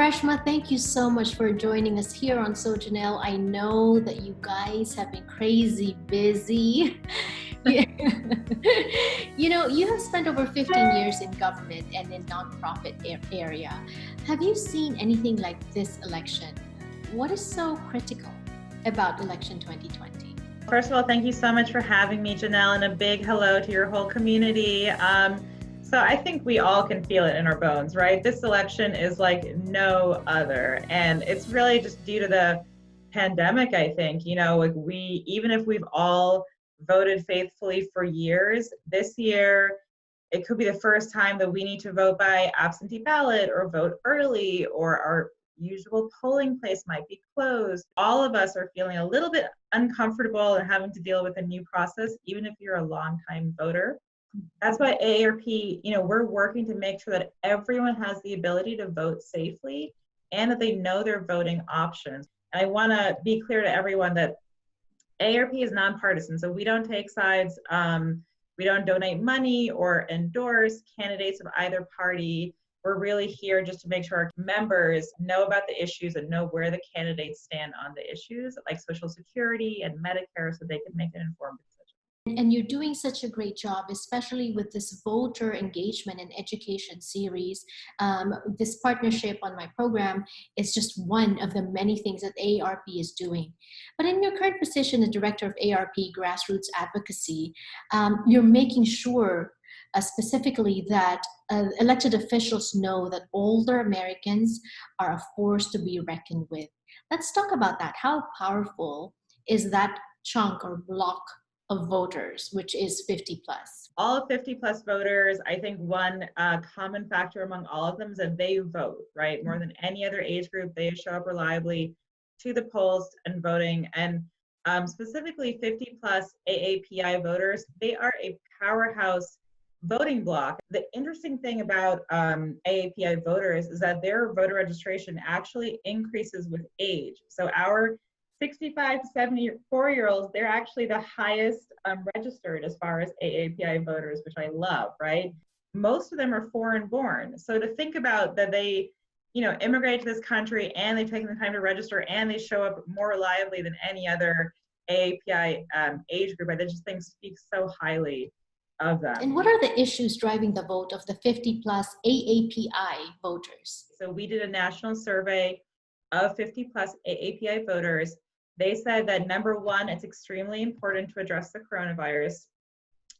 Reshma, thank you so much for joining us here on Jannelle. I know that you guys have been crazy busy. You have spent over 15 years in government and in nonprofit area. Have you seen anything like this election? What is so critical about election 2020? First of all, thank you so much for having me, Jannelle, and a big hello to your whole community. So I think we all can feel it in our bones, right? This election is like no other. And it's really just due to the pandemic, I think. Even if we've all voted faithfully for years, this year, it could be the first time that we need to vote by absentee ballot or vote early, or our usual polling place might be closed. All of us are feeling a little bit uncomfortable and having to deal with a new process, even if you're a longtime voter. That's why AARP, we're working to make sure that everyone has the ability to vote safely and that they know their voting options. And I want to be clear to everyone that AARP is nonpartisan, so we don't take sides. We don't donate money or endorse candidates of either party. We're really here just to make sure our members know about the issues and know where the candidates stand on the issues like Social Security and Medicare, so they can make an informed decision. And you're doing such a great job, especially with this voter engagement and education series. This partnership on my program is just one of the many things that AARP is doing. But in your current position as director of AARP Grassroots Advocacy, you're making sure specifically that elected officials know that older Americans are a force to be reckoned with. Let's talk about that. How powerful is that chunk or block of voters, which is 50 plus? All 50 plus voters, I think one common factor among all of them is that they vote, right? More than any other age group, they show up reliably to the polls and voting. And specifically 50 plus AAPI voters, they are a powerhouse voting bloc. The interesting thing about AAPI voters is that their voter registration actually increases with age. So our 65 to 74-year-olds, they're actually the highest registered as far as AAPI voters, which I love, right? Most of them are foreign born. So to think about that they, immigrate to this country and they've taken the time to register and they show up more reliably than any other AAPI age group, I just think speaks so highly of them. And what are the issues driving the vote of the 50 plus AAPI voters? So we did a national survey of 50 plus AAPI voters. They said that number one, it's extremely important to address the coronavirus.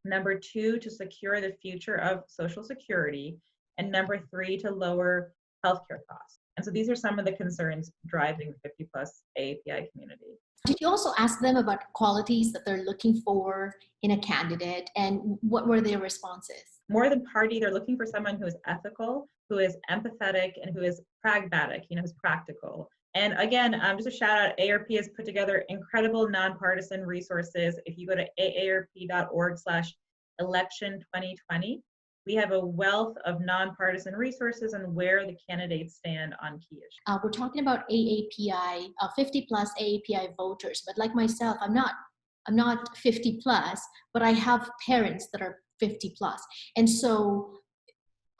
Number two, to secure the future of Social Security. And number three, to lower healthcare costs. And so these are some of the concerns driving the 50 plus AAPI community. Did you also ask them about qualities that they're looking for in a candidate, and what were their responses? More than party, they're looking for someone who is ethical, who is empathetic, and who is pragmatic, who's practical. And again, just a shout out, AARP has put together incredible nonpartisan resources. If you go to aarp.org/election2020, we have a wealth of nonpartisan resources and where the candidates stand on key issues. We're talking about AAPI, 50 plus AAPI voters, but like myself, I'm not 50 plus, but I have parents that are 50 plus. And so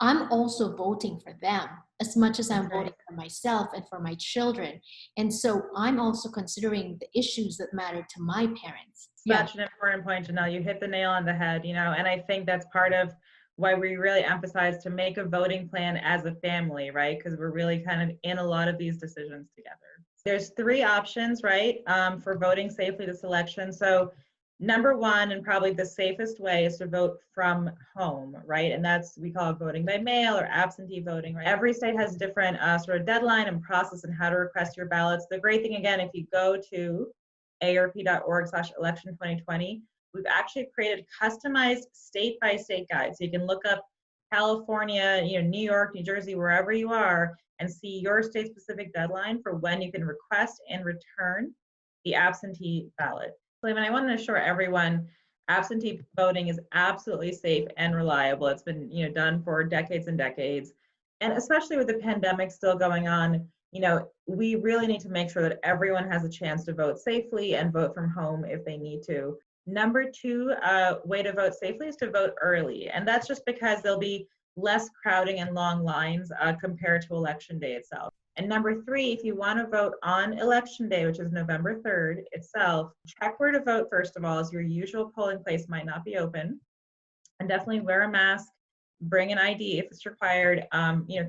I'm also voting for them as much as I'm voting for myself and for my children. And so I'm also considering the issues that matter to my parents. Such an important point, Jannelle. You hit the nail on the head, and I think that's part of why we really emphasize to make a voting plan as a family, right? Because we're really kind of in a lot of these decisions together. There's three options, right, for voting safely this election. So number one, and probably the safest way, is to vote from home, right? And we call it voting by mail or absentee voting, right? Every state has a different sort of deadline and process and how to request your ballots. The great thing, again, if you go to aarp.org/election2020, we've actually created customized state-by-state guides. So you can look up California, New York, New Jersey, wherever you are, and see your state-specific deadline for when you can request and return the absentee ballot. I want to assure everyone, absentee voting is absolutely safe and reliable. It's been, done for decades and decades. And especially with the pandemic still going on, we really need to make sure that everyone has a chance to vote safely and vote from home if they need to. Number two way to vote safely is to vote early. And that's just because there'll be less crowding and long lines compared to election day itself. And number 3, if you want to vote on election day, which is November 3rd itself, check where to vote first of all, as your usual polling place might not be open. And definitely wear a mask, bring an ID if it's required,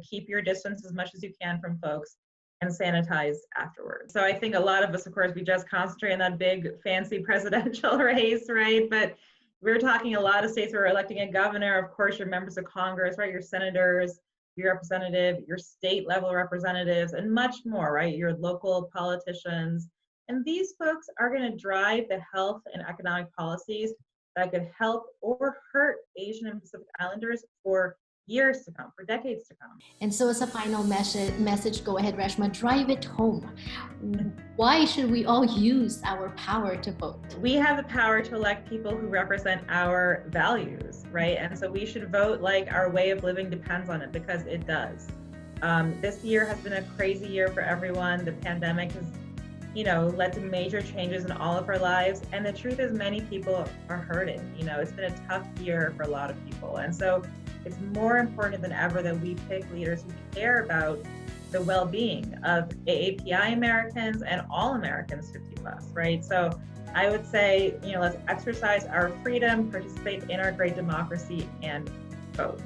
keep your distance as much as you can from folks, and sanitize afterwards. So I think a lot of us, of course, we just concentrate on that big fancy presidential race, right? But we're talking a lot of states where we're electing a governor, of course, your members of Congress, right? Your senators, your representative, your state level representatives, and much more, right? Your local politicians. And these folks are going to drive the health and economic policies that could help or hurt Asian and Pacific Islanders for years to come, for decades to come. And so as a final message, go ahead, Reshma, drive it home. Why should we all use our power to vote? We have the power to elect people who represent our values, right? And so we should vote like our way of living depends on it, because it does. This year has been a crazy year for everyone. The pandemic has led to major changes in all of our lives. And the truth is many people are hurting. It's been a tough year for a lot of people. And so it's more important than ever that we pick leaders who care about the well-being of AAPI Americans and all Americans 50+, right? So I would say, let's exercise our freedom, participate in our great democracy, and vote.